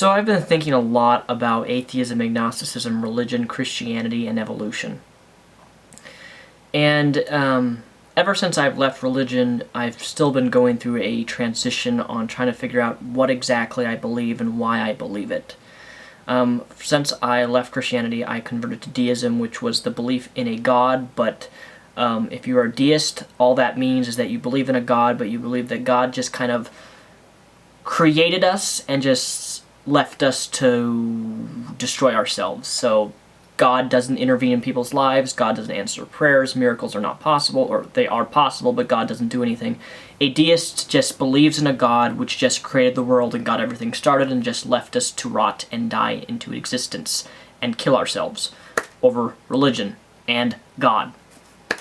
So I've been thinking a lot about atheism, agnosticism, religion, Christianity, and evolution. And ever since I've left religion, I've still been going through a transition on trying to figure out what exactly I believe and why I believe it. Since I left Christianity, I converted to deism, which was the belief in a God, but if you are a deist, all that means is that you believe in a God, but you believe that God just kind of created us and just left us to destroy ourselves. So God doesn't intervene in people's lives, God doesn't answer prayers, miracles are not possible, or they are possible, but God doesn't do anything. A deist just believes in a God which just created the world and got everything started and just left us to rot and die into existence and kill ourselves over religion and God.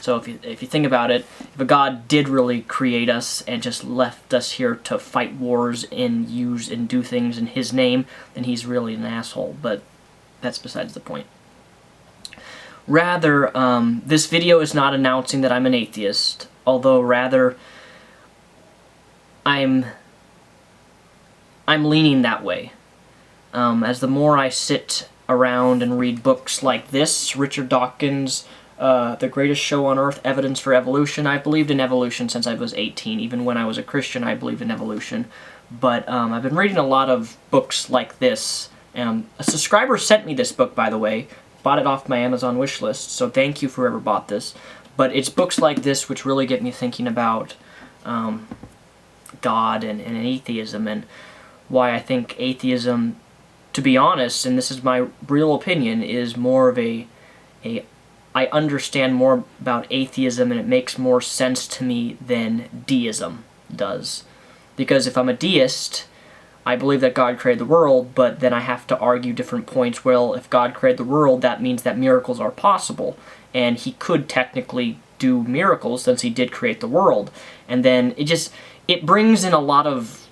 So if you think about it, if a God did really create us and just left us here to fight wars and use and do things in His name, then He's really an asshole, but that's besides the point. Rather, this video is not announcing that I'm an atheist, although rather I'm leaning that way. As the more I sit around and read books like this, Richard Dawkins' The Greatest Show on Earth, Evidence for Evolution. I've believed in evolution since I was 18. Even when I was a Christian, I believed in evolution. But I've been reading a lot of books like this. A subscriber sent me this book, by the way. Bought it off my Amazon wish list, so thank you for whoever bought this. But it's books like this which really get me thinking about God and atheism, and why I think atheism, to be honest, and this is my real opinion, is more of I understand more about atheism and it makes more sense to me than deism does. Because if I'm a deist, I believe that God created the world, but then I have to argue different points. Well, if God created the world, that means that miracles are possible, and He could technically do miracles since He did create the world. And then it brings in a lot of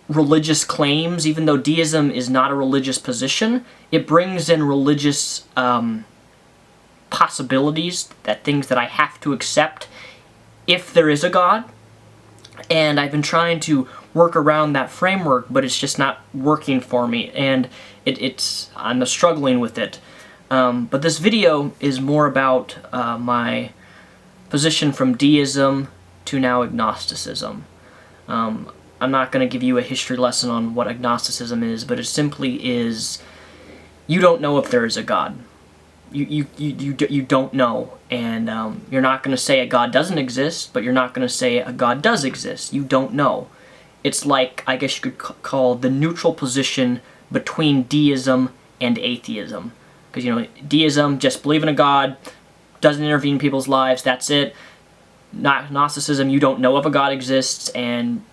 religious claims. Even though deism is not a religious position, it brings in religious possibilities, that things that I have to accept if there is a God. And I've been trying to work around that framework, but it's just not working for me, and I'm struggling with it. But this video is more about my position from deism to now agnosticism. I'm not going to give you a history lesson on what agnosticism is, but it simply is, you don't know if there is a God. You don't know, and you're not going to say a God doesn't exist, but you're not going to say a God does exist. You don't know. It's like, I guess you could call the neutral position between deism and atheism. Because, deism, just believe in a God, doesn't intervene in people's lives, that's it. Gnosticism, you don't know if a God exists, and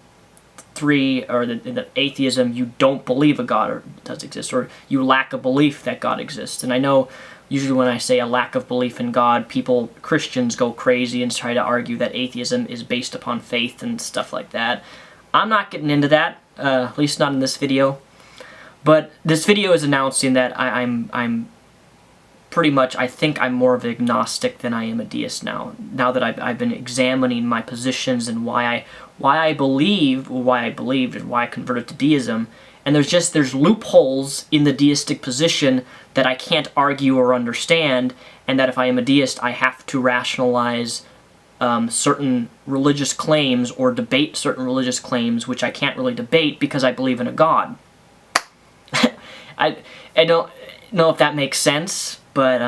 the atheism, you don't believe a God does exist, or you lack a belief that God exists. And I know usually when I say a lack of belief in God, Christians go crazy and try to argue that atheism is based upon faith and stuff like that. I'm not getting into that, at least not in this video. But this video is announcing that I'm pretty much, I think I'm more of an agnostic than I am a deist now. Now that I've been examining my positions and why I believed and why I converted to deism. And there's loopholes in the deistic position that I can't argue or understand, and that if I am a deist, I have to rationalize certain religious claims or debate certain religious claims, which I can't really debate because I believe in a God. I don't know if that makes sense, but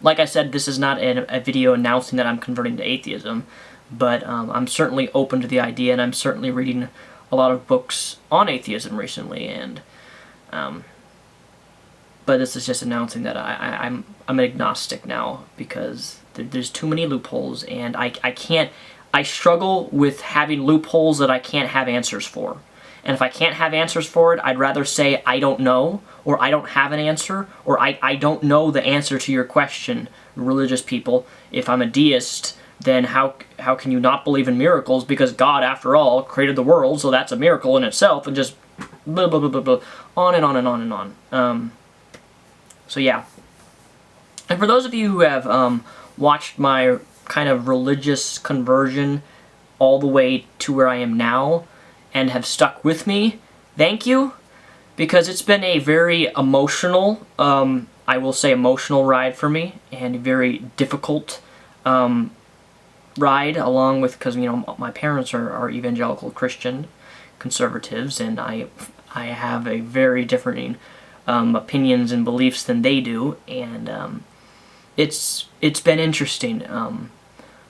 like I said, this is not a video announcing that I'm converting to atheism, but I'm certainly open to the idea, and I'm certainly reading a lot of books on atheism recently, and but this is just announcing that I'm an agnostic now, because there's too many loopholes, and I struggle with having loopholes that I can't have answers for. And if I can't have answers for it, I'd rather say I don't know, or I don't have an answer, or I don't know the answer to your question, religious people. If I'm a deist, then how can you not believe in miracles? Because God, after all, created the world, so that's a miracle in itself, and just blah, blah, blah, blah, blah, on and on and on and on. So yeah. And for those of you who have watched my kind of religious conversion all the way to where I am now, and have stuck with me, thank you, because it's been a very emotional, I will say emotional ride for me, and a very difficult ride, along with, because, you know, my parents are evangelical Christian conservatives, and I have a very differing opinions and beliefs than they do, and it's been interesting.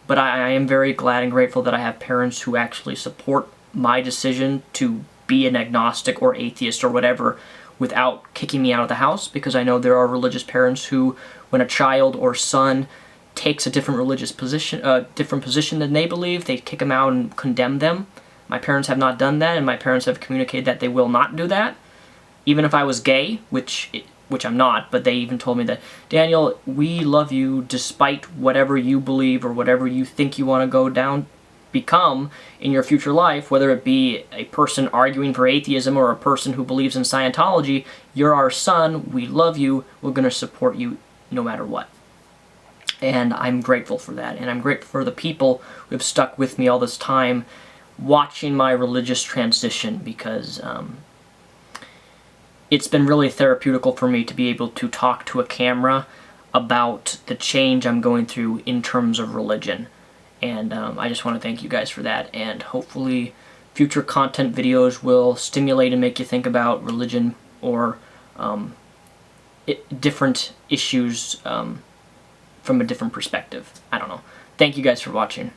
But I am very glad and grateful that I have parents who actually support my decision to be an agnostic or atheist or whatever without kicking me out of the house, because I know there are religious parents who, when a child or son takes a different religious position, different position than they believe, they kick them out and condemn them. My parents have not done that, and my parents have communicated that they will not do that. Even if I was gay, which I'm not, but they even told me that, Daniel, we love you despite whatever you believe or whatever you think you want to go down, become in your future life, whether it be a person arguing for atheism or a person who believes in Scientology. You're our son, we love you, we're going to support you no matter what. And I'm grateful for that, and I'm grateful for the people who have stuck with me all this time watching my religious transition, because it's been really therapeutical for me to be able to talk to a camera about the change I'm going through in terms of religion. And I just want to thank you guys for that, and hopefully future content videos will stimulate and make you think about religion or different issues from a different perspective. I don't know. Thank you guys for watching.